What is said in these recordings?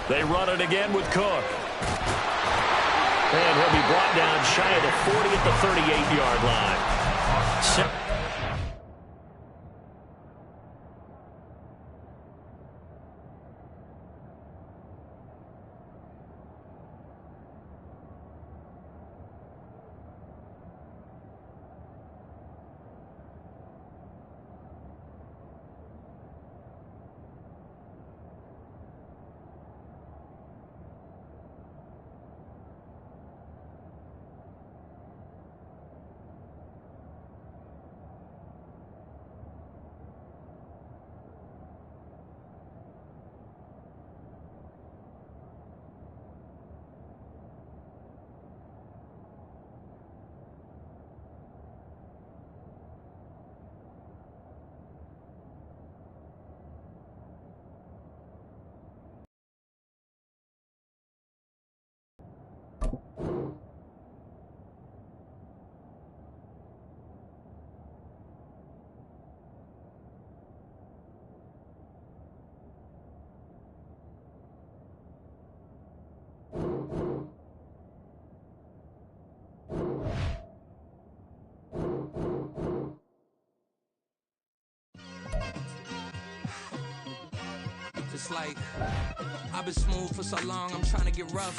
They run it again with Cook. And he'll be brought down shy of the 40 at the 38-yard line. It's like, I've been smooth for so long, I'm trying to get rough.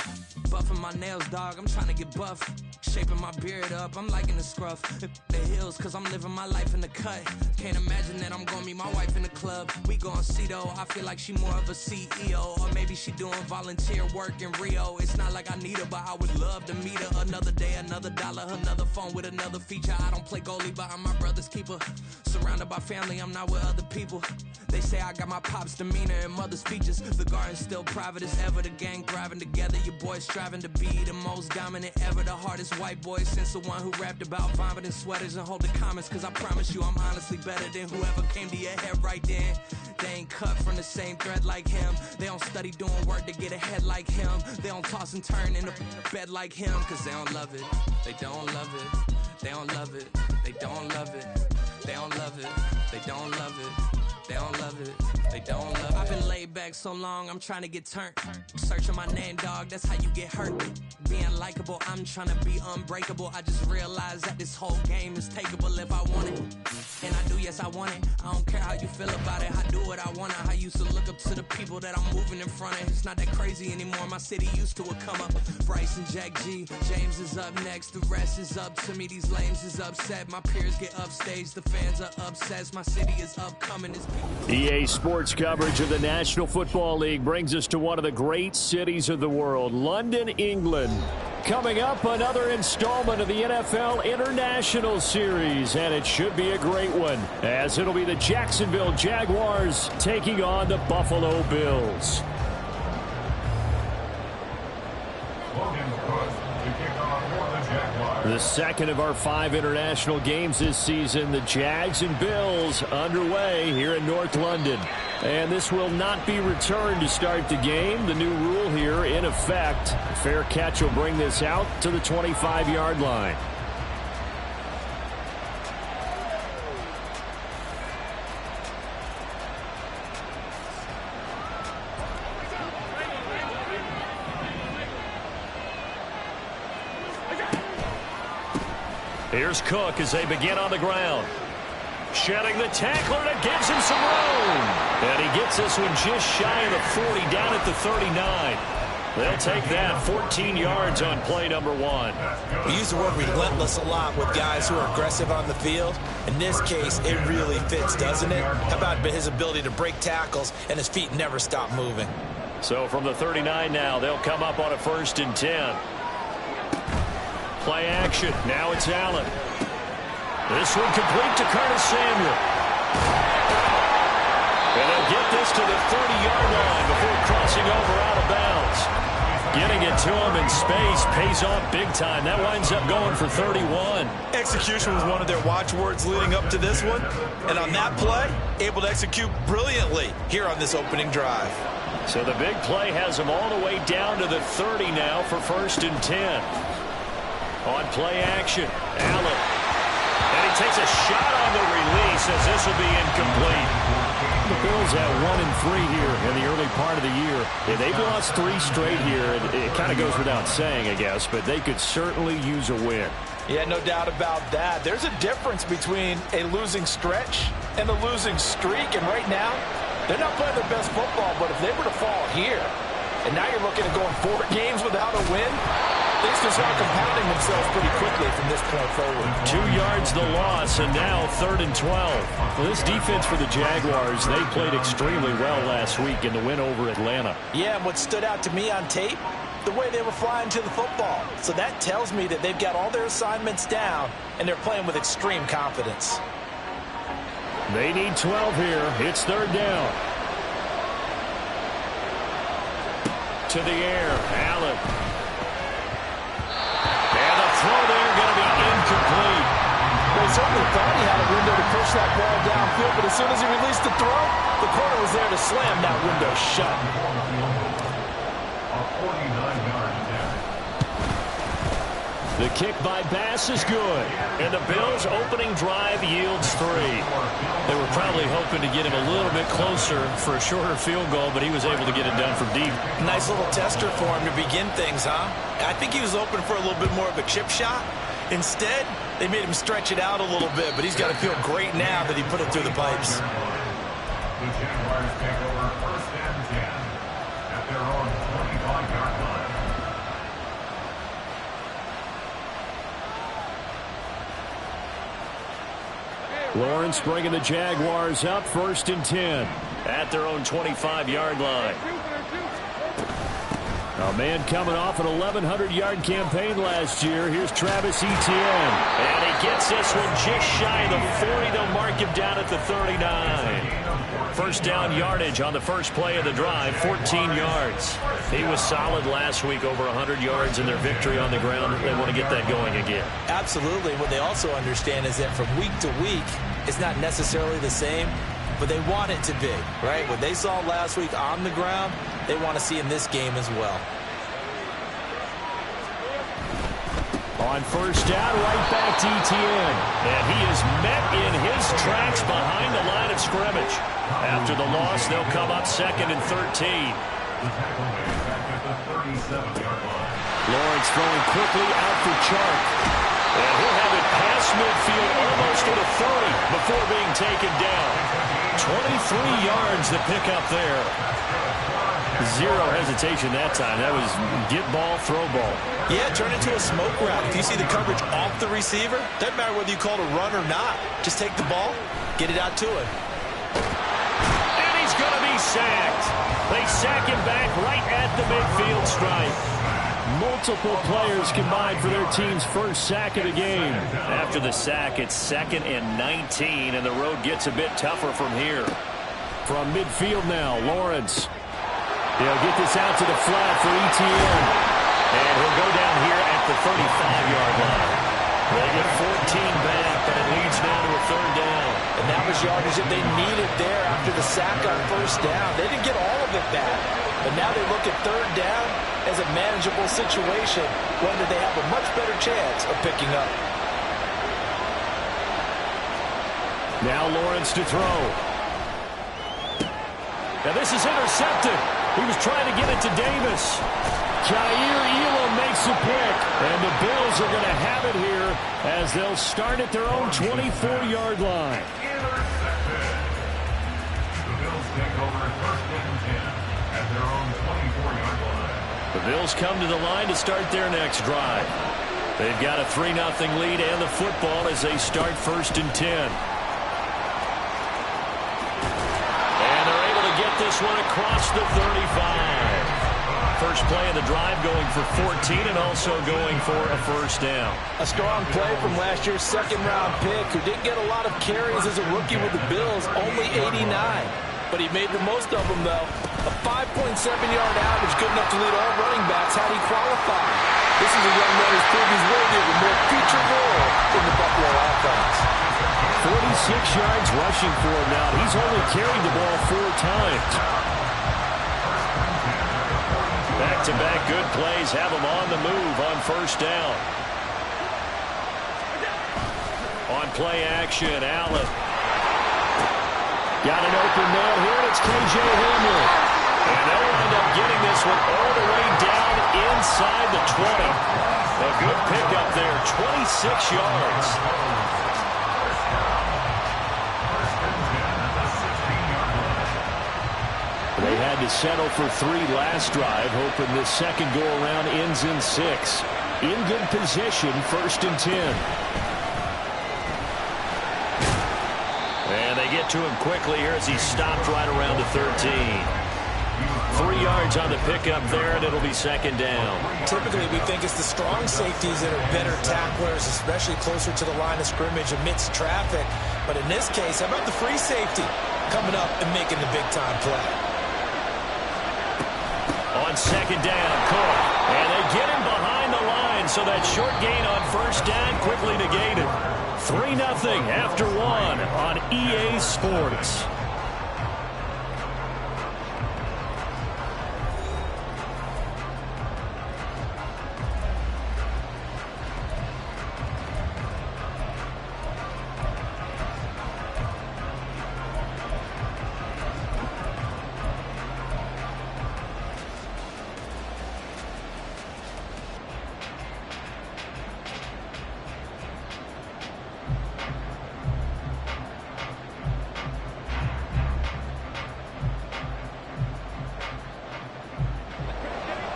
Buffing my nails, dog, I'm trying to get buff. Shaping my beard up, I'm liking the scruff. The hills, cause I'm living my life in the cut. Can't imagine that I'm gonna meet my wife in the club. We gon' see though, I feel like she more of a CEO. Or maybe she doing volunteer work in Rio. It's not like I need her, but I would love to meet her. Another day, another dollar, another phone with another feature. I don't play goalie, but I'm my brother's keeper. Surrounded by family, I'm not with other people. They say I got my pop's demeanor and mother's features. The garden's still private as ever. The gang thriving together. Your boys striving to be the most dominant ever. The hardest white boy since the one who rapped about vomiting sweaters and holding comments. Cause I promise you I'm honestly better than whoever came to your head right then. They ain't cut from the same thread like him. They don't study doing work to get ahead like him. They don't toss and turn in a bed like him. Cause they don't love it. They don't love it. They don't love it. They don't love it. They don't love it. They don't love it. They don't love it. They don't love it. I've been laid back so long, I'm trying to get turned. Searching my name, dog, that's how you get hurt. Being likable, I'm trying to be unbreakable. I just realized that this whole game is takeable if I want it. And I do, yes, I want it. I don't care how you feel about it. I do what I want it. I used to look up to the people that I'm moving in front of. It's not that crazy anymore. My city used to a come up. Bryce and Jack G. James is up next. The rest is up to me. These lames is upset. My peers get upstaged. The fans are obsessed. My city is upcoming. EA Sports coverage of the National Football League brings us to one of the great cities of the world, London, England. Coming up, another installment of the NFL International Series, and it should be a great one, as it'll be the Jacksonville Jaguars taking on the Buffalo Bills. The second of our 5 international games this season, the Jags and Bills underway here in North London. And this will not be returned to start the game. The new rule here in effect. Fair catch will bring this out to the 25-yard line. Here's Cook as they begin on the ground. Shedding the tackler, and it gives him some room. And he gets this one just shy of the 40, down at the 39. They'll take that 14 yards on play number 1. We use the word relentless a lot with guys who are aggressive on the field. In this case, it really fits, doesn't it? How about his ability to break tackles and his feet never stop moving? So from the 39 now, they'll come up on a 1st and 10. Play action. Now it's Allen. This one complete to Curtis Samuel. And they'll get this to the 30-yard line before crossing over out of bounds. Getting it to him in space pays off big time. That winds up going for 31. Execution was one of their watchwords leading up to this one. And on that play, able to execute brilliantly here on this opening drive. So the big play has them all the way down to the 30 now for 1st and 10. On play action, Allen. And he takes a shot on the release as this will be incomplete. The Bills at 1-3 here in the early part of the year. Yeah, they've lost 3 straight here. It kind of goes without saying, I guess, but they could certainly use a win. Yeah, no doubt about that. There's a difference between a losing stretch and a losing streak, and right now, they're not playing their best football, but if they were to fall here, and now you're looking at going 4 games without a win, things can start compounding themselves pretty quickly from this point forward. 2 yards the loss, and now 3rd and 12. Well, this defense for the Jaguars, they played extremely well last week in the win over Atlanta. Yeah, and what stood out to me on tape, the way they were flying to the football. So that tells me that they've got all their assignments down, and they're playing with extreme confidence. They need 12 here. It's 3rd down. To the air, Allen. And the throw there going to be incomplete. Well, he certainly thought he had a window to push that ball downfield, but as soon as he released the throw, the corner was there to slam that window shut. The kick by Bass is good, and the Bills' opening drive yields 3. They were probably hoping to get him a little bit closer for a shorter field goal, but he was able to get it done from deep. Nice little tester for him to begin things, huh? I think he was open for a little bit more of a chip shot. Instead, they made him stretch it out a little bit, but he's got to feel great now that he put it through the pipes. The Jaguars take over 1st and 10 at their own 25-yard line. Lawrence bringing the Jaguars up 1st and 10 at their own 25-yard line. A man coming off an 1,100-yard campaign last year. Here's Travis Etienne. And he gets this one just shy of the 40. They'll mark him down at the 39. First down yardage on the first play of the drive, 14 yards. He was solid last week, over 100 yards in their victory on the ground. They want to get that going again. Absolutely. What they also understand is that from week to week, it's not necessarily the same, but they want it to be, right? What they saw last week on the ground, they want to see in this game as well. On first down, right back to Etienne. And he is met in his tracks behind the line of scrimmage. After the loss, they'll come up 2nd and 13. Lawrence throwing quickly out for Chark. And he'll have it past midfield, almost to the 30 before being taken down. 23 yards to pick up there. Zero hesitation that time. That was get ball, throw ball. Yeah, turn into a smoke route. If you see the coverage off the receiver, doesn't matter whether you call it a run or not. Just take the ball, get it out to him. And he's going to be sacked. They sack him back right at the midfield stripe. Multiple players combined for their team's first sack of the game. After the sack, it's 2nd and 19, and the road gets a bit tougher from here. From midfield now, Lawrence. He'll get this out to the flat for Etienne. And he'll go down here at the 35-yard line. They get 14 back, but it leads now to a 3rd down. And that was yardage that they needed there after the sack on first down. They didn't get all of it back, but now they look at 3rd down as a manageable situation, one that they have a much better chance of picking up. Now Lawrence to throw. Now this is intercepted. He was trying to get it to Davis. Jair Elam makes a pick. And the Bills are going to have it here as they'll start at their own 24-yard line. The Bills take over 1st and 10 at their own 24-yard line. The Bills come to the line to start their next drive. They've got a 3-0 lead and the football as they start 1st and 10. And they're able to get this one across the 35. First play of the drive going for 14 and also going for a first down. A strong play from last year's 2nd-round pick who didn't get a lot of carries as a rookie with the Bills, only 89. But he made the most of them, though. A 5.7-yard average, good enough to lead all running backs had he qualified. This is a young man who's proved he's worthy of a more featured role in the Buffalo offense. 46 yards rushing for him now. He's only carried the ball 4 times. Back-to-back good plays have him on the move on first down. On play action, Allen. Got an open man here, and it's K.J. Hamler. 20. A good pickup there, 26 yards. They had to settle for 3 last drive, hoping this second go-around ends in 6. In good position, 1st and 10. And they get to him quickly here as he stopped right around the 13. 3 yards on the pickup there, and it'll be 2nd down. Typically, we think it's the strong safeties that are better tacklers, especially closer to the line of scrimmage amidst traffic. But in this case, how about the free safety coming up and making the big-time play? On 2nd down, Cook. And they get him behind the line, so that short gain on 1st down quickly negated. 3-0 after 1 on EA Sports.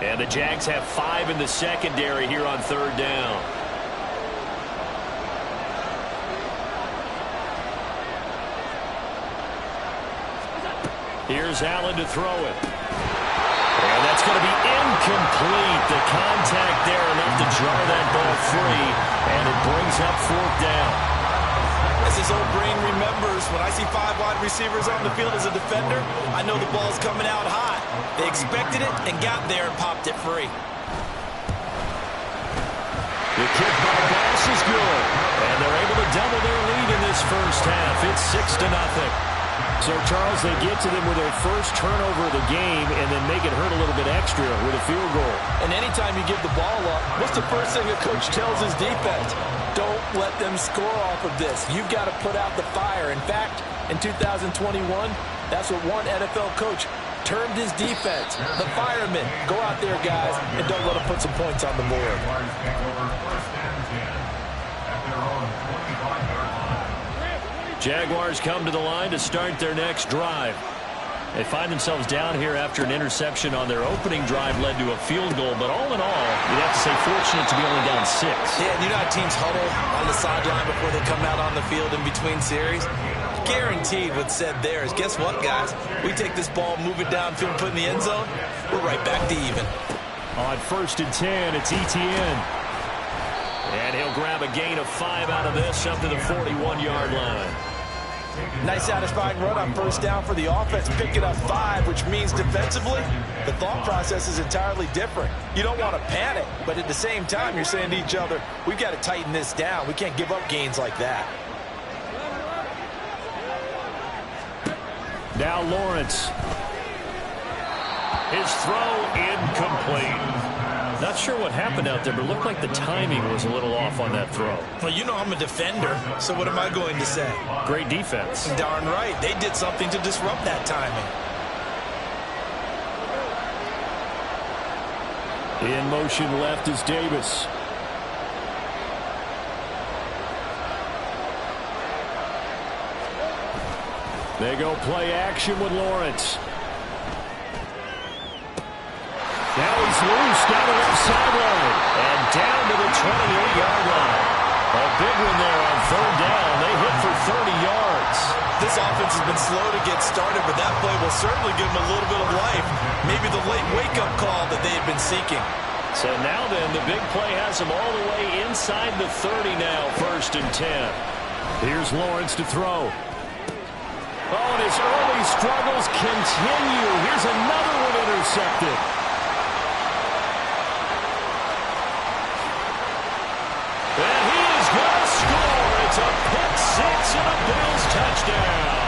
And the Jags have 5 in the secondary here on 3rd down. Here's Allen to throw it. And that's going to be incomplete. The contact there enough to jar that ball free. And it brings up 4th down. As his old brain remembers, when I see 5 wide receivers on the field as a defender, I know the ball's coming out hot. They expected it and got there and popped it free. The kick by Bass is good. And they're able to double their lead in this 1st half. It's 6-0. So, Charles, they get to them with their first turnover of the game and then make it hurt a little bit extra with a field goal. And anytime you give the ball up, what's the first thing a coach tells his defense? Don't let them score off of this. You've got to put out the fire. In fact, in 2021, that's what one NFL coach termed his defense. The firemen. Go out there, guys, and don't let them put some points on the board. Jaguars come to the line to start their next drive. They find themselves down here after an interception on their opening drive led to a field goal. But all in all, you'd have to say fortunate to be only down 6. Yeah, and you know how teams huddle on the sideline before they come out on the field in between series? Guaranteed what's said there is, guess what, guys? We take this ball, move it downfield, put it in the end zone, we're right back to even. On 1st and 10, it's Etienne. And he'll grab a gain of 5 out of this up to the 41-yard line. Nice satisfying run on 1st down for the offense, picking up 5, which means defensively, the thought process is entirely different. You don't want to panic, but at the same time, you're saying to each other, we've got to tighten this down. We can't give up gains like that. Now Lawrence. His throw incomplete. Not sure what happened out there, but it looked like the timing was a little off on that throw. Well, you know I'm a defender, so what am I going to say? Great defense. Darn right. They did something to disrupt that timing. In motion left is Davis. They go play action with Lawrence. Now he's loose down the left sideline and down to the 28-yard line. A big one there on 3rd down. They hit for 30 yards. This offense has been slow to get started, but that play will certainly give them a little bit of life. Maybe the late wake-up call that they had been seeking. So now then, the big play has them all the way inside the 30 now, 1st and 10. Here's Lawrence to throw. Oh, and his early struggles continue. Here's another one intercepted. And he is going to score. It's a pick 6 and a Bills touchdown.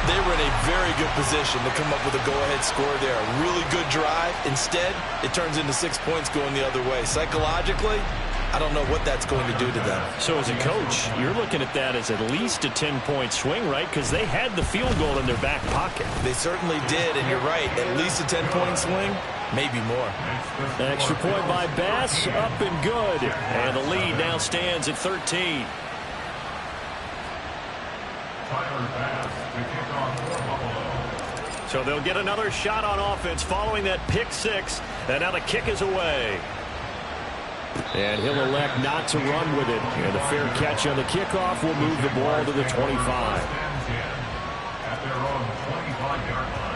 They were in a very good position to come up with a go-ahead score there. A really good drive. Instead, it turns into 6 points going the other way. Psychologically, I don't know what that's going to do to them. So as a coach, you're looking at that as at least a 10-point swing, right? Because they had the field goal in their back pocket. They certainly did, and you're right. At least a 10-point swing. maybe more. Extra point by Bass, up and good. And the lead now stands at 13. So they'll get another shot on offense following that pick six. And now the kick is away. And he'll elect not to run with it. And the fair catch on the kickoff will move the ball to the 25. At their own 25-yard line.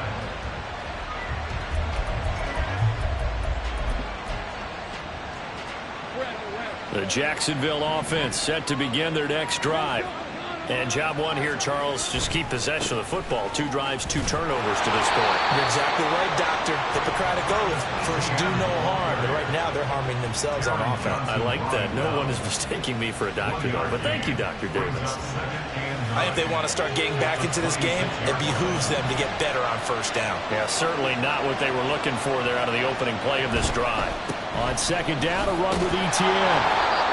The Jacksonville offense set to begin their next drive. And job one here, Charles, just keep possession of the football. 2 drives, 2 turnovers to this point. You're exactly right, Doctor. Hippocratic oath. First, do no harm. But right now, they're harming themselves on offense. I like that. No one is mistaking me for a doctor, though. But thank you, Dr. Davis. I think they want to start getting back into this game. It behooves them to get better on first down. Yeah, certainly not what they were looking for there out of the opening play of this drive. On second down, a run with ETN.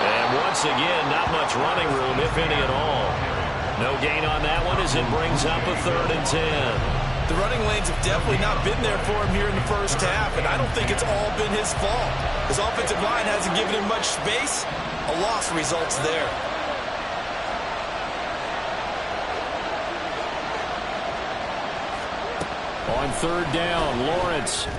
And once again, not much running room, if any at all. No gain on that one as it brings up a 3rd and 10. The running lanes have definitely not been there for him here in the first half, and I don't think it's all been his fault. His offensive line hasn't given him much space. A loss results there. On 3rd down, Lawrence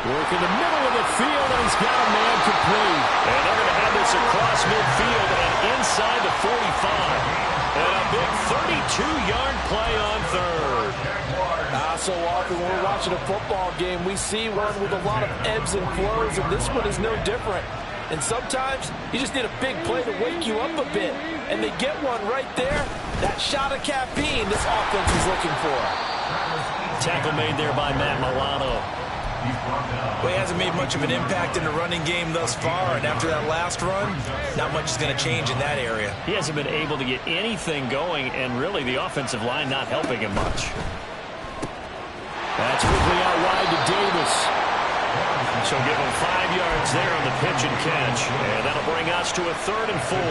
working the middle of the field, and he's got a man complete. And they're going to have this across midfield and inside the 45. And a big 32-yard play on 3rd. So often when we're watching a football game, we see one with a lot of ebbs and flows, and this one is no different. And sometimes you just need a big play to wake you up a bit. And they get one right there. That shot of caffeine this offense is looking for. Tackle made there by Matt Milano. Well, he hasn't made much of an impact in the running game thus far, and after that last run, not much is going to change in that area. He hasn't been able to get anything going, and really the offensive line not helping him much. That's quickly out wide to Davis. So give him 5 yards there on the pitch and catch, and that'll bring us to a 3rd and 4.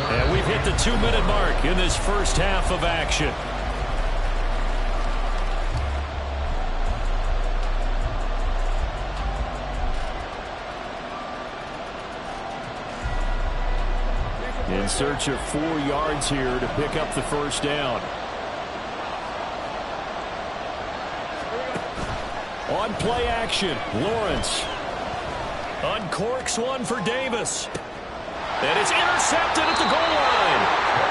And we've hit the 2-minute mark in this first half of action. In search of 4 yards here to pick up the first down. On play action, Lawrence uncorks one for Davis. And it's intercepted at the goal line.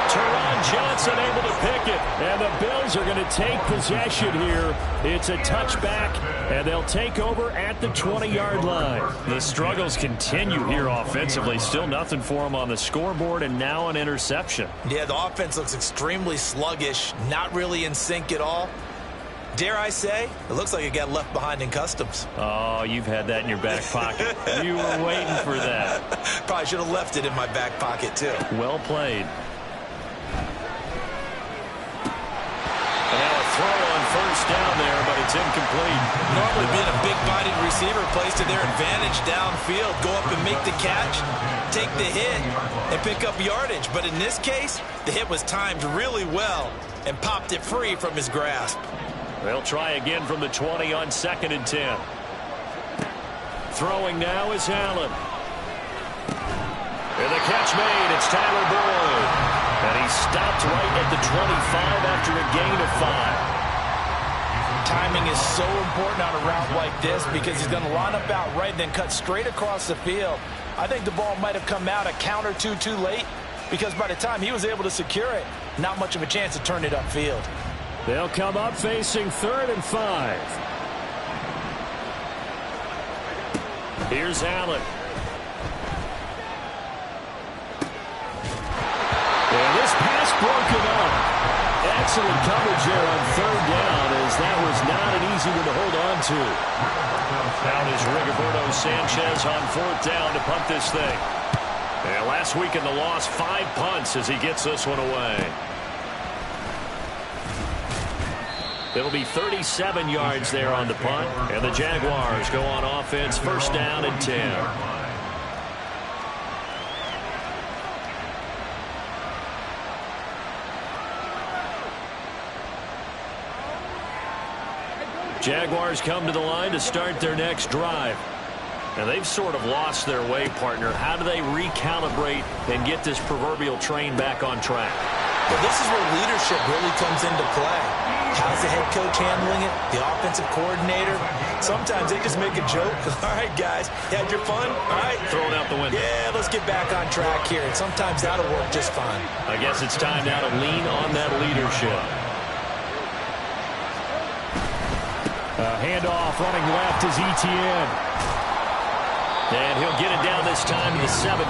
Teron Johnson able to pick it. And the Bills are going to take possession here. It's a touchback, and they'll take over at the 20-yard line. The struggles continue here offensively. Still nothing for them on the scoreboard, and now an interception. Yeah, the offense looks extremely sluggish, not really in sync at all. Dare I say, it looks like it got left behind in customs. Oh, you've had that in your back pocket. You were waiting for that. Probably should have left it in my back pocket, too. Well played. And now a throw on first down there, but it's incomplete. Normally being a big-bodied receiver plays to their advantage downfield. Go up and make the catch, take the hit, and pick up yardage. But in this case, the hit was timed really well and popped it free from his grasp. They'll try again from the 20 on 2nd and 10. Throwing now is Allen. And the catch made. It's Tyler Boyd. And he stopped right at the 25 after a gain of 5. Timing is so important on a route like this because he's going to line up out right and then cut straight across the field. I think the ball might have come out a count or two too late because by the time he was able to secure it, not much of a chance to turn it upfield. They'll come up facing 3rd and 5. Here's Allen. And this pass broken up. Excellent coverage there on 3rd down, as that was not an easy one to hold on to. Down is Rigoberto Sanchez on 4th down to punt this thing. And last week in the loss, 5 punts as he gets this one away. It'll be 37 yards there on the punt, and the Jaguars go on offense, 1st down and 10. Jaguars come to the line to start their next drive. And they've sort of lost their way, partner. How do they recalibrate and get this proverbial train back on track? Well, this is where leadership really comes into play. How's the head coach handling it? The offensive coordinator? Sometimes they just make a joke. All right, guys, you had your fun? All right. Throw it out the window. Yeah, let's get back on track here. And sometimes that'll work just fine. I guess it's time now to lean on that leadership. Handoff running left is Etienne. And he'll get it down this time to the 17.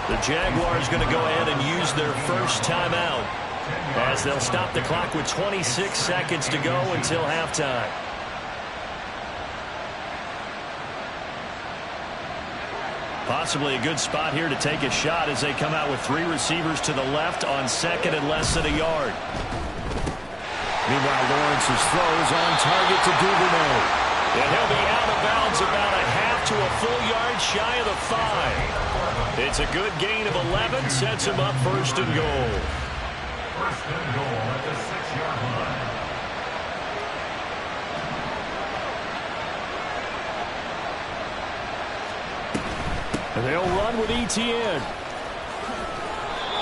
The Jaguars going to go ahead and use their first timeout as they'll stop the clock with 26 seconds to go until halftime. Possibly a good spot here to take a shot as they come out with 3 receivers to the left on second and less than a yard. Meanwhile, Lawrence's throws on target to Duvernay. And he'll be out of bounds about a half to a full yard shy of the 5. It's a good gain of 11, sets him up first and goal. First and goal at the 6-yard line. And they'll run with Etienne.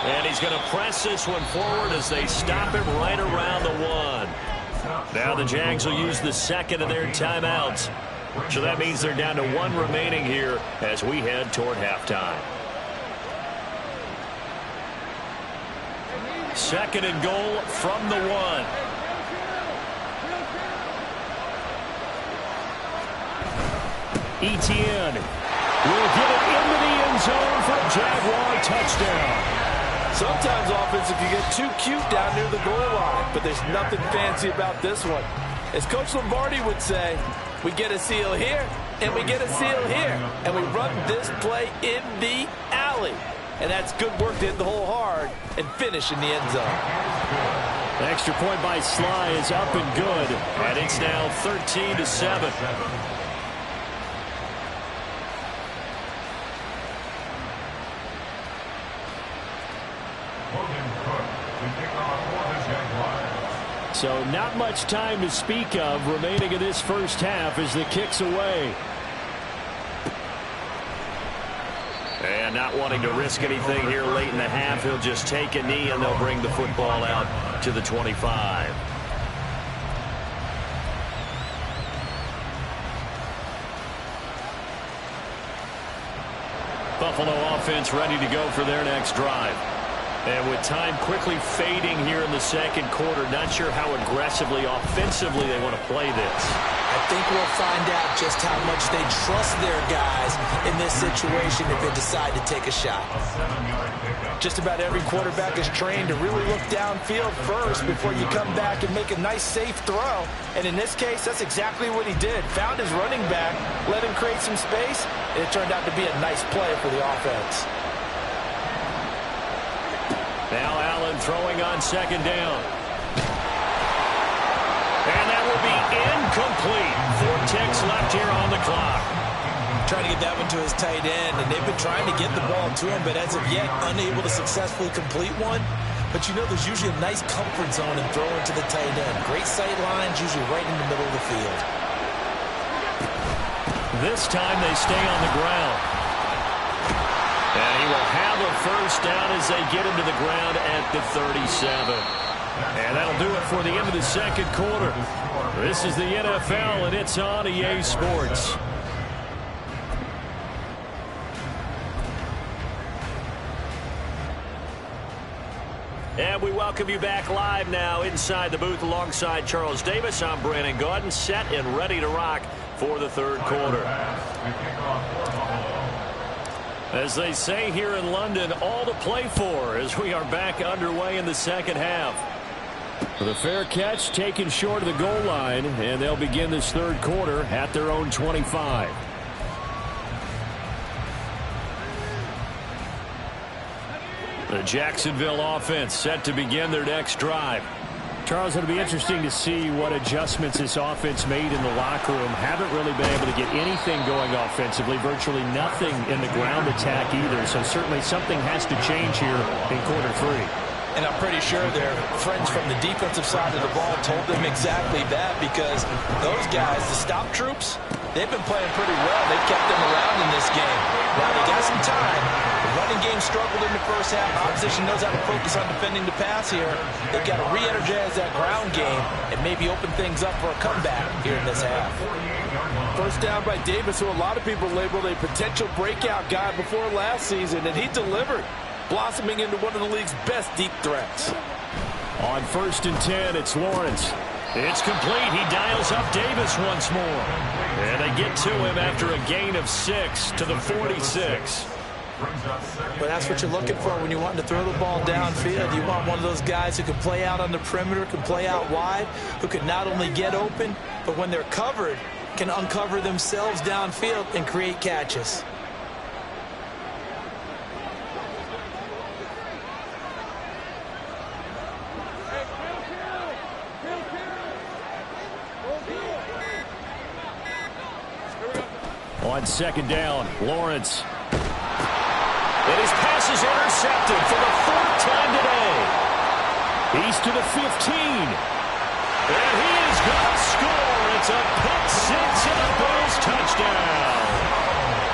And he's going to press this one forward as they stop him right around the 1. Now the Jags will use the second of their timeouts. So that means they're down to 1 remaining here as we head toward halftime. Second and goal from the 1. Etienne will get it into the end zone for a Jaguar touchdown. Sometimes offense can get too cute down near the goal line, but there's nothing fancy about this one. As Coach Lombardi would say, we get a seal here, and we get a seal here, and we run this play in the alley. And that's good work to hit the hole hard and finish in the end zone. The extra point by Sly is up and good, and it's now 13-7. So not much time to speak of remaining in this first half as the kick's away. And not wanting to risk anything here late in the half, he'll just take a knee and they'll bring the football out to the 25. Buffalo offense ready to go for their next drive. And with time quickly fading here in the second quarter, not sure how aggressively, offensively they want to play this. I think we'll find out just how much they trust their guys in this situation if they decide to take a shot. Just about every quarterback is trained to really look downfield first before you come back and make a nice, safe throw. And in this case, that's exactly what he did. Found his running back, let him create some space, and it turned out to be a nice play for the offense. Now Allen throwing on second down. And that will be incomplete. 4 ticks left here on the clock. Trying to get that one to his tight end, and they've been trying to get the ball to him, but as of yet, unable to successfully complete one. But you know there's usually a nice comfort zone in throwing to the tight end. Great sight lines, usually right in the middle of the field. This time they stay on the ground. And he will have a first down as they get him to the ground at the 37. And that'll do it for the end of the second quarter. This is the NFL, and it's on EA Sports. And we welcome you back live now inside the booth alongside Charles Davis. I'm Brandon Gaudin, set and ready to rock for the third quarter. As they say here in London, all to play for as we are back underway in the second half. With a fair catch taken short of the goal line, and they'll begin this third quarter at their own 25. The Jacksonville offense set to begin their next drive. Charles, it'll be interesting to see what adjustments this offense made in the locker room. Haven't really been able to get anything going offensively, virtually nothing in the ground attack either. So certainly something has to change here in quarter 3. And I'm pretty sure their friends from the defensive side of the ball told them exactly that, because those guys, the stop troops, they've been playing pretty well. They've kept them around in this game. Now they got some time. The running game struggled in the first half. Opposition knows how to focus on defending the pass here. They've got to re-energize that ground game and maybe open things up for a comeback here in this half. First down by Davis, who a lot of people labeled a potential breakout guy before last season, and he delivered, blossoming into one of the league's best deep threats. On 1st and 10, it's Lawrence. It's complete. He dials up Davis once more. And they get to him after a gain of 6 to the 46. But that's what you're looking for when you want to throw the ball downfield. You want one of those guys who can play out on the perimeter, can play out wide, who can not only get open, but when they're covered, can uncover themselves downfield and create catches. On 2nd down, Lawrence. And his pass is intercepted for the 4th time today. He's to the 15. And he is going to score. It's a pick 6 and a Bills touchdown.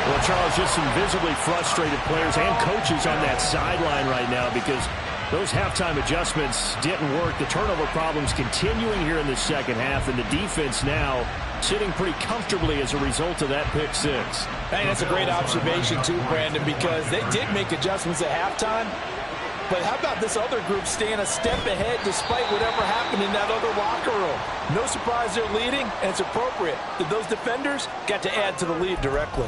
Well, Charles, just some visibly frustrated players and coaches on that sideline right now because those halftime adjustments didn't work. The turnover problems continuing here in the second half, and the defense now sitting pretty comfortably as a result of that pick 6. Hey, that's a great observation too, Brandon, because they did make adjustments at halftime. But how about this other group staying a step ahead despite whatever happened in that other locker room? No surprise they're leading, and it's appropriate that those defenders got to add to the lead directly.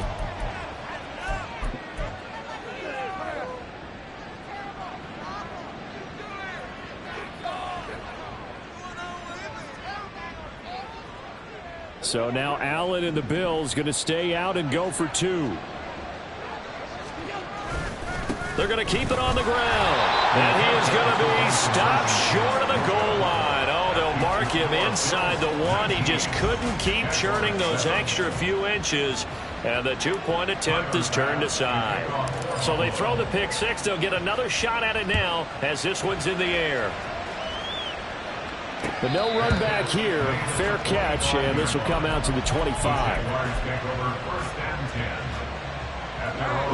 So now Allen and the Bills going to stay out and go for 2. They're going to keep it on the ground. And he is going to be stopped short of the goal line. Oh, they'll mark him inside the 1. He just couldn't keep churning those extra few inches. And the 2-point attempt is turned aside. So they throw the pick 6. They'll get another shot at it now as this one's in the air. But no run back here. Fair catch, and this will come out to the 25.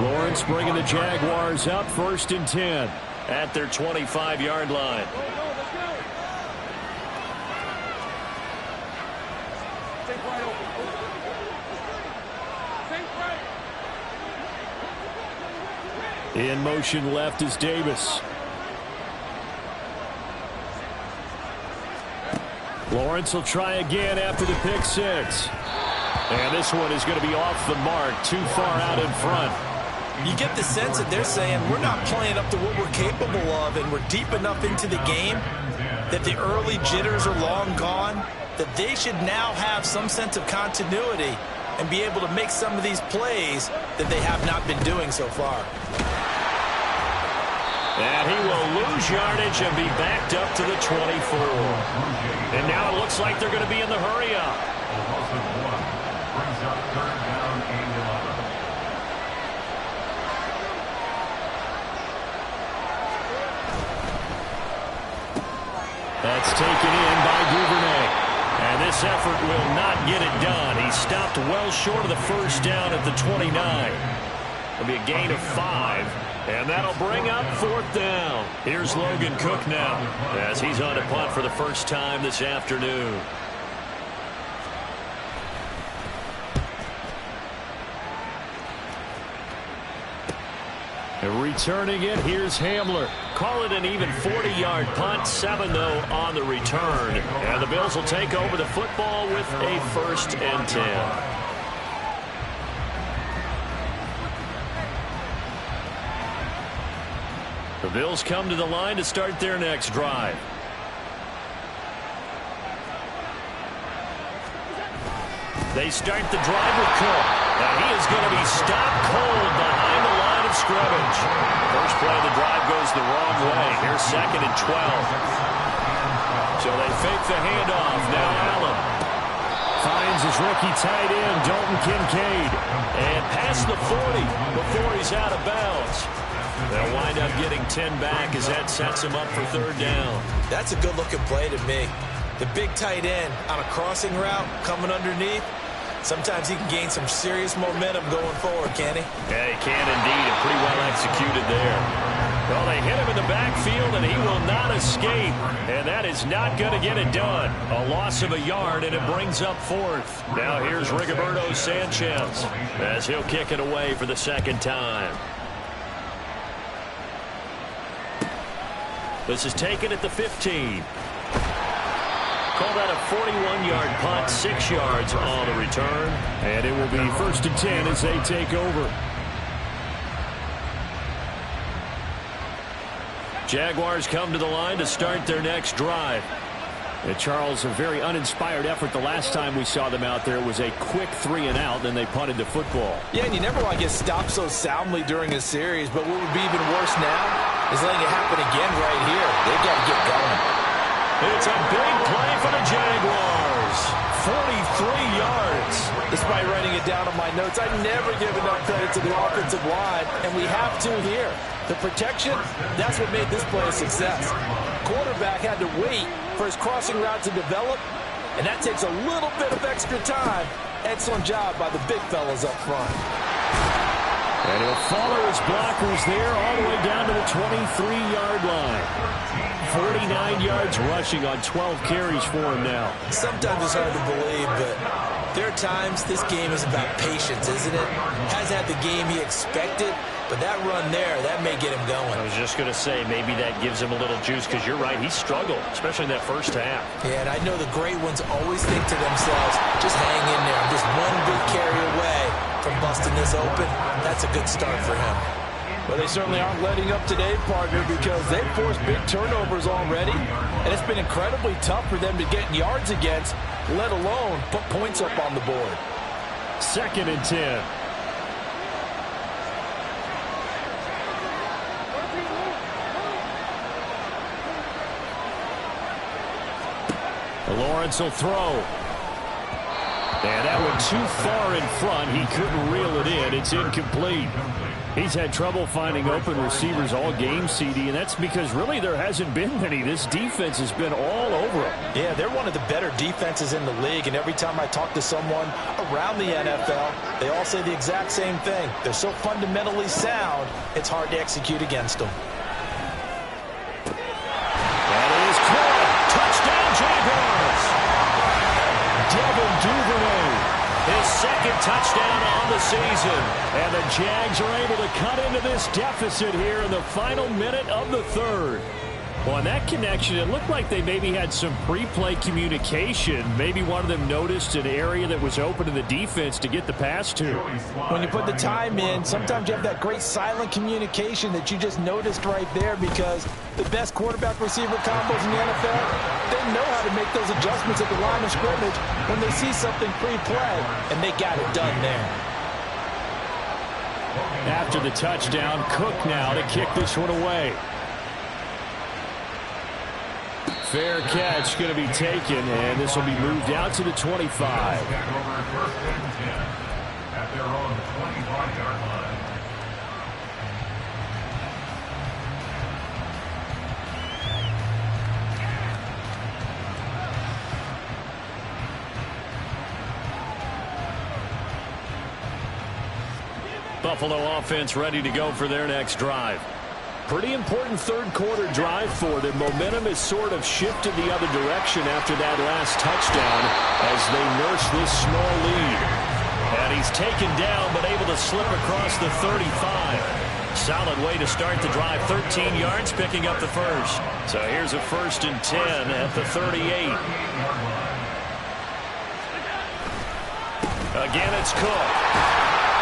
Lawrence bringing the Jaguars up 1st and 10 at their 25-yard line. In motion left is Davis. Lawrence will try again after the pick 6. And this one is going to be off the mark, too far out in front. You get the sense that they're saying we're not playing up to what we're capable of, and we're deep enough into the game that the early jitters are long gone, that they should now have some sense of continuity and be able to make some of these plays that they have not been doing so far. And he will lose yardage and be backed up to the 24. And now it looks like they're going to be in the hurry up. That's taken in by Duvernay. And this effort will not get it done. He stopped well short of the first down at the 29. It'll be a gain of 5. And that'll bring up 4th down. Here's Logan Cook now as he's on to punt for the first time this afternoon. And returning it, here's Hamler. Call it an even 40-yard punt, 7 though on the return. And the Bills will take over the football with a 1st and 10. The Bills come to the line to start their next drive. They start the drive with Cook. Now he is going to be stopped cold behind the line of scrimmage. First play of the drive goes the wrong way. Here's 2nd and 12. So they fake the handoff. Now Allen finds his rookie tight end, Dalton Kincaid. And past the 40 before he's out of bounds. They'll wind up getting 10 back as that sets them up for third down. That's a good-looking play to me. The big tight end on a crossing route coming underneath. Sometimes he can gain some serious momentum going forward, can he? Yeah, he can indeed, and pretty well executed there. Well, they hit him in the backfield, and he will not escape. And that is not going to get it done. A loss of a yard, and it brings up fourth. Now here's Rigoberto Sanchez as he'll kick it away for the second time. This is taken at the 15. Call that a 41-yard punt, 6 yards on the return. And it will be 1st and 10 as they take over. Jaguars come to the line to start their next drive. And Charles, a very uninspired effort the last time we saw them out there. It was a quick 3-and-out, then they punted the football. Yeah, and you never want to get stopped so soundly during a series, but what would be even worse now is letting it happen again right here. They've got to get going. It's a big play for the Jaguars. 43 yards. Despite writing it down on my notes, I never give enough credit to the offensive line, and we have to here. The protection, that's what made this play a success. Quarterback had to wait for his crossing route to develop, and that takes a little bit of extra time. Excellent job by the big fellas up front. And he'll follow his blockers there all the way down to the 23-yard line. 49 yards rushing on 12 carries for him now. Sometimes it's hard to believe, but there are times this game is about patience, isn't it? Hasn't had the game he expected, but that run there, that may get him going. I was just going to say, maybe that gives him a little juice, because you're right, he struggled, especially in that first half. Yeah, and I know the great ones always think to themselves, just hang in there. I'm just one big carry away from busting this open. That's a good start for him. Well, they certainly aren't letting up today, partner, because they've forced big turnovers already, and it's been incredibly tough for them to get yards against, let alone put points up on the board. 2nd and 10. Lawrence will throw. And that went too far in front. He couldn't reel it in. It's incomplete. He's had trouble finding open receivers all game, CD, and that's because really there hasn't been many. This defense has been all over him. Yeah, they're one of the better defenses in the league, and every time I talk to someone around the NFL, they all say the exact same thing. They're so fundamentally sound, it's hard to execute against them. That is caught. Touchdown, Jaguars. Devin Duvernay. His second touchdown on the season. And the Jags are able to cut into this deficit here in the final minute of the third. Well, on that connection, it looked like they maybe had some pre-play communication. Maybe one of them noticed an area that was open in the defense to get the pass to. When you put the time in, sometimes you have that great silent communication that you just noticed right there, because the best quarterback-receiver combos in the NFL, they know how to make those adjustments at the line of scrimmage when they see something pre-play, and they got it done there. After the touchdown, Cook now to kick this one away. Fair catch going to be taken, and this will be moved out to the 25. At their own 25-yard line. Buffalo offense ready to go for their next drive. Pretty important third quarter drive for them. Momentum has sort of shifted the other direction after that last touchdown as they nurse this small lead. And he's taken down but able to slip across the 35. Solid way to start the drive. 13 yards picking up the first. So here's a 1st and 10 at the 38. Again, it's Cook.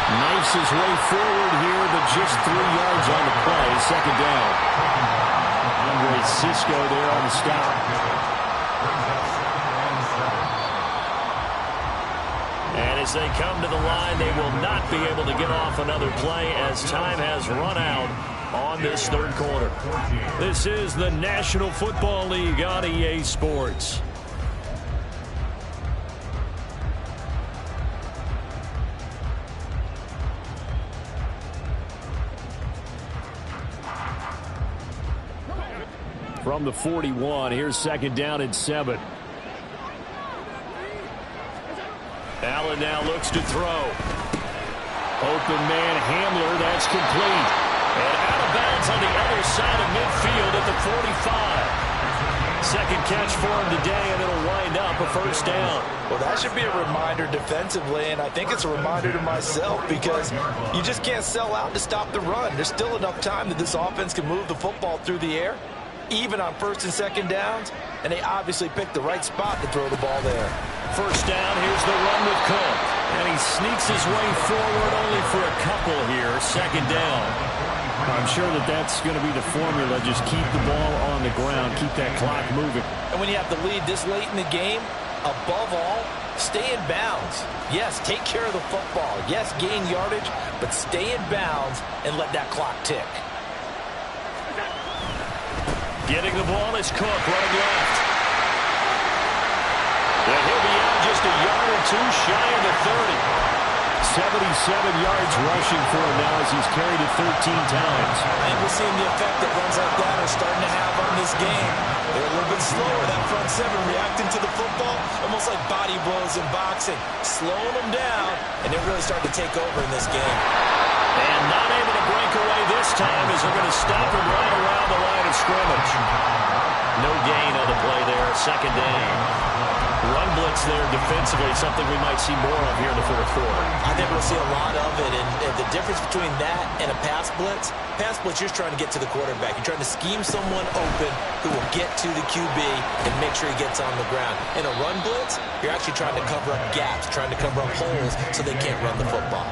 Knifes his way forward here, but just 3 yards on the play. Second down. Andre Cisco there on the stop. And as they come to the line, they will not be able to get off another play as time has run out on this third quarter. This is the National Football League on EA Sports. from the 41. Here's 2nd down and 7. Allen now looks to throw. Open man Hamler, that's complete. And out of bounds on the other side of midfield at the 45. Second catch for him today, and it'll wind up a first down. Well, that should be a reminder defensively, and I think it's a reminder to myself because you just can't sell out to stop the run. There's still enough time that this offense can move the football through the air, even on 1st and 2nd downs, and they obviously picked the right spot to throw the ball there. First down, here's the run with Cook. And he sneaks his way forward only for a couple here. 2nd down. I'm sure that that's going to be the formula. Just keep the ball on the ground. Keep that clock moving. And when you have the lead this late in the game, above all, stay in bounds. Yes, take care of the football. Yes, gain yardage, but stay in bounds and let that clock tick. Getting the ball is Cook, running left. And he'll be out just a yard or two shy of the 30. 77 yards rushing for him now as he's carried it 13 times. And we're seeing the effect that runs like that are starting to have on this game. They're a little bit slower, that front seven, reacting to the football, almost like body blows in boxing, slowing them down, and they're really starting to take over in this game. And not able to break away this time as they're going to stop him right around the line of scrimmage. No gain on the play there, 2nd down. Run blitz there defensively, something we might see more of here in the 4th quarter. I think we'll see a lot of it, and the difference between that and a pass blitz, you're trying to get to the quarterback. You're trying to scheme someone open who will get to the QB and make sure he gets on the ground. In a run blitz, you're actually trying to cover up gaps, trying to cover up holes so they can't run the football.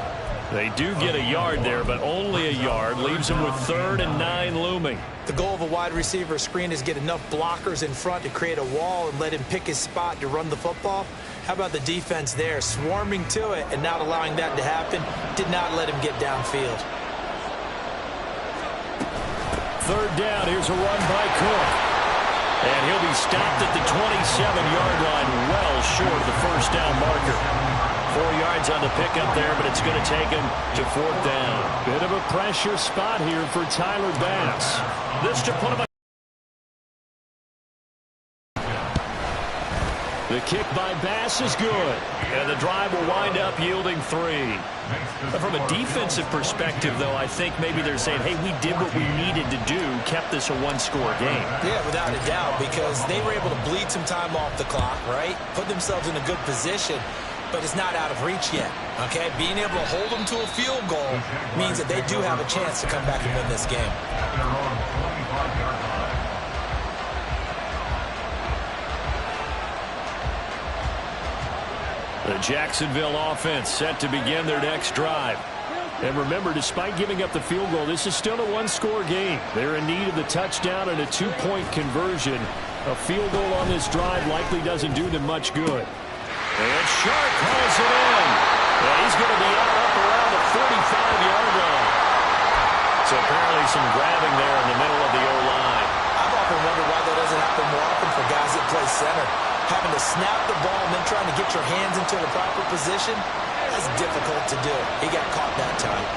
They do get a yard there, but only a yard. Leaves them with 3rd and 9 looming. The goal of a wide receiver screen is get enough blockers in front to create a wall and let him pick his spot to run the football. How about the defense there, swarming to it and not allowing that to happen? Did not let him get downfield. 3rd down, here's a run by Cook. And he'll be stopped at the 27-yard line, well short of the first down marker. 4 yards on the pickup there, but it's going to take him to 4th down. Bit of a pressure spot here for Tyler Bass. This to put him. The kick by Bass is good, and the drive will wind up yielding 3. But from a defensive perspective, though, I think maybe they're saying, hey, we did what we needed to do, kept this a one-score game. Yeah, without a doubt, because they were able to bleed some time off the clock, right? Put themselves in a good position. But it's not out of reach yet, okay? Being able to hold them to a field goal means that they do have a chance to come back and win this game. The Jacksonville offense set to begin their next drive. And remember, despite giving up the field goal, this is still a one-score game. They're in need of the touchdown and a 2-point conversion. A field goal on this drive likely doesn't do them much good. And Sharp calls it in. And he's going to be up around the 45-yard line. So apparently some grabbing there in the middle of the O-line. I've often wondered why that doesn't happen more often for guys that play center. Having to snap the ball and then trying to get your hands into the proper position, that's difficult to do. He got caught that time.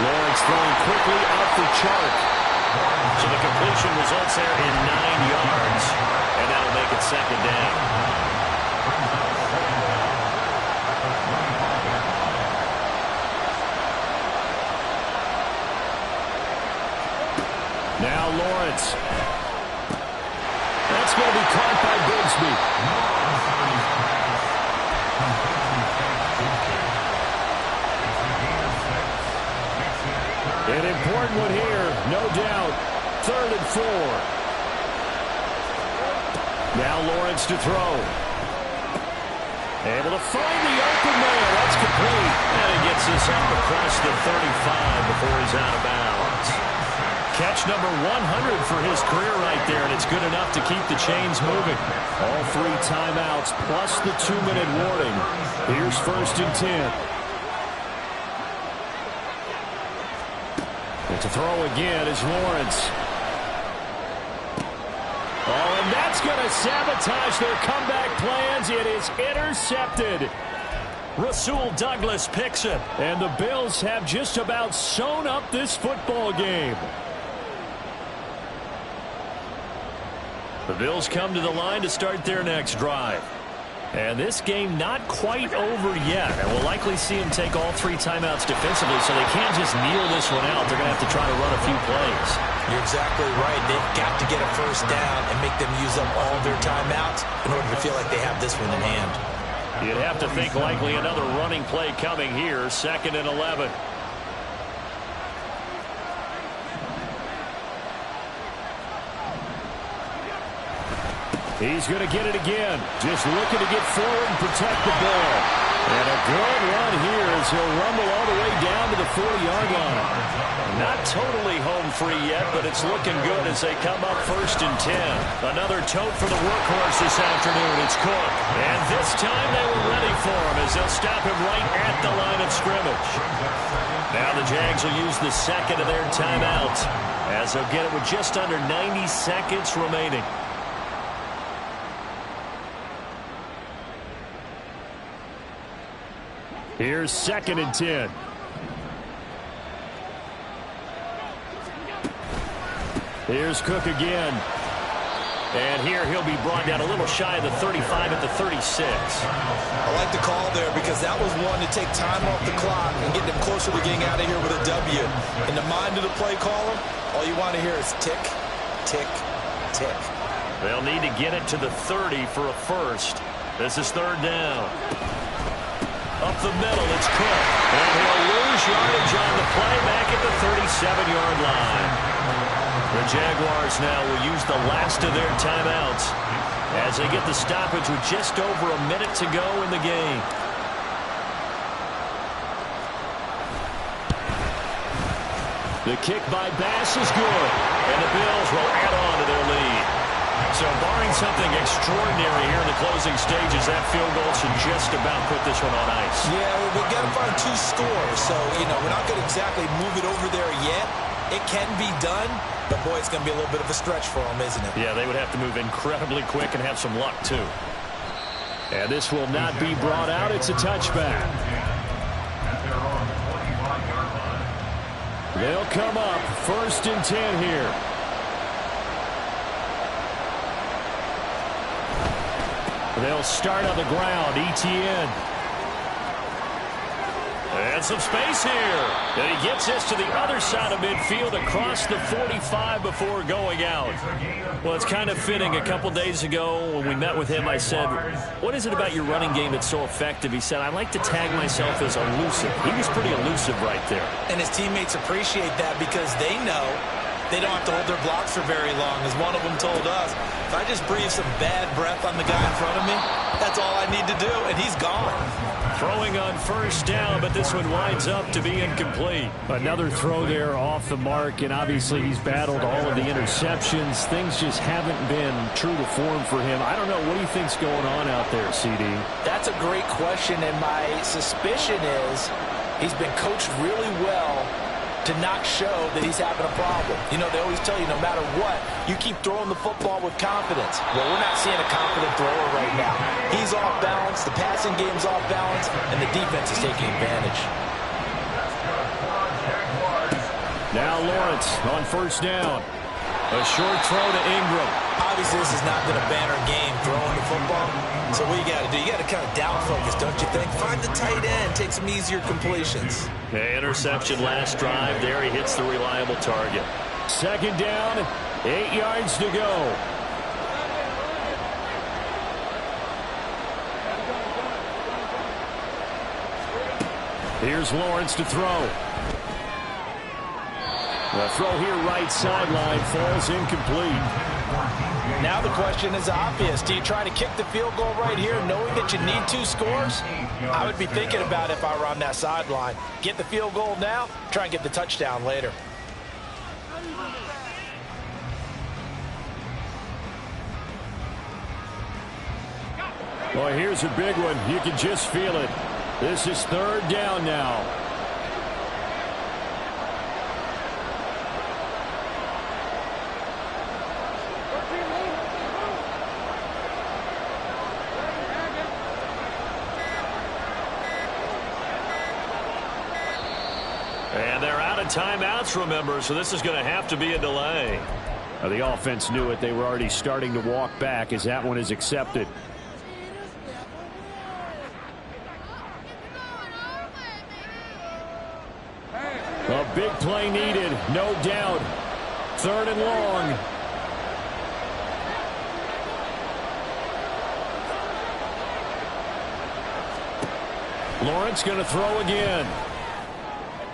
Lawrence throwing quickly out for Chark. So the completion results there in 9 yards. And that'll make it 2nd down. Now Lawrence. That's going to be caught by Bigsby. An important one here, no doubt. 3rd and 4. Now Lawrence to throw. Able to find the open man. That's complete. And he gets this up across the 35 before he's out of bounds. Catch number 100 for his career right there, and it's good enough to keep the chains moving. All 3 timeouts plus the 2-minute warning. Here's 1st and 10. To throw again is Lawrence. Oh, and that's going to sabotage their comeback plans. It is intercepted. Rasul Douglas picks it. And the Bills have just about sewn up this football game. The Bills come to the line to start their next drive. And this game not quite over yet. And we'll likely see them take all 3 timeouts defensively, so they can't just kneel this one out. They're going to have to try to run a few plays. You're exactly right. They've got to get a first down and make them use up all their timeouts in order to feel like they have this one in hand. You'd have to think likely another running play coming here, 2nd and 11. He's going to get it again. Just looking to get forward and protect the ball. And a good run here as he'll rumble all the way down to the 40-yard line. Not totally home free yet, but it's looking good as they come up 1st and 10. Another tote for the workhorse this afternoon. It's Cook. And this time they were ready for him as they'll stop him right at the line of scrimmage. Now the Jags will use the 2nd of their timeouts as they'll get it with just under 90 seconds remaining. Here's 2nd and 10. Here's Cook again. And here he'll be brought down a little shy of the 35 at the 36. I like the call there because that was one to take time off the clock and get them closer to getting out of here with a W. In the mind of the play caller, all you want to hear is tick, tick, tick. They'll need to get it to the 30 for a first. This is 3rd down. Up the middle, it's Cook. And he'll lose yardage on the play back at the 37-yard line. The Jaguars now will use the last of their timeouts as they get the stoppage with just over a minute to go in the game. The kick by Bass is good, and the Bills will add on to their lead. So barring something extraordinary here in the closing stages, that field goal should just about put this one on ice. Yeah, we've got to find 2 scores. So, we're not going to exactly move it over there yet. It can be done, but, boy, it's going to be a little bit of a stretch for them, isn't it? Yeah, they would have to move incredibly quick and have some luck, too. And this will not be brought out. It's a touchback. They'll come up 1st and 10 here. They'll start on the ground. ETN. And some space here. And he gets this to the other side of midfield across the 45 before going out. Well, it's kind of fitting. A couple days ago when we met with him, I said, what is it about your running game that's so effective? He said, I like to tag myself as elusive. He was pretty elusive right there. And his teammates appreciate that because they know they don't have to hold their blocks for very long. As one of them told us, if I just breathe some bad breath on the guy in front of me, that's all I need to do, and he's gone. Throwing on 1st down, but this one winds up to be incomplete. Another throw there off the mark, and obviously he's battled all of the interceptions. Things just haven't been true to form for him. I don't know. What do you think's going on out there, CD? That's a great question, and my suspicion is he's been coached really well to not show that he's having a problem. They always tell you no matter what, you keep throwing the football with confidence. Well, we're not seeing a confident thrower right now. He's off balance, the passing game's off balance, and the defense is taking advantage. Now Lawrence on 1st down. A short throw to Ingram. Obviously, this has not been a banner game throwing the football. So what you got to do, you got to kind of down focus, don't you think? Find the tight end, take some easier completions. Okay, interception last drive. There he hits the reliable target. 2nd down, 8 yards to go. Here's Lawrence to throw. The throw here right sideline falls incomplete. Now the question is obvious. Do you try to kick the field goal right here knowing that you need 2 scores? I would be thinking about it if I were on that sideline. Get the field goal now, try and get the touchdown later. Well, here's a big one. You can just feel it. This is 3rd down now. timeouts, remember, so this is going to have to be a delay. The offense knew it. They were already starting to walk back as that one is accepted. A big play needed, no doubt. 3rd and long. Lawrence going to throw again.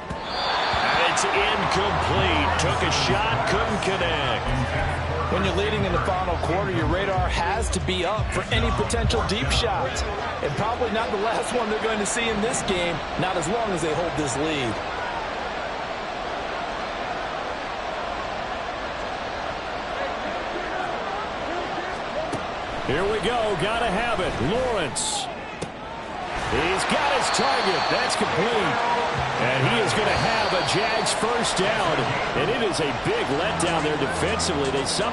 And it's incomplete. Took a shot, couldn't connect. When you're leading in the final quarter, your radar has to be up for any potential deep shots. And probably not the last one they're going to see in this game, not as long as they hold this lead. Here we go. Got to have it. Lawrence. He's got his target. That's complete. And he is going to have a Jags first down. And it is a big letdown there defensively. They somehow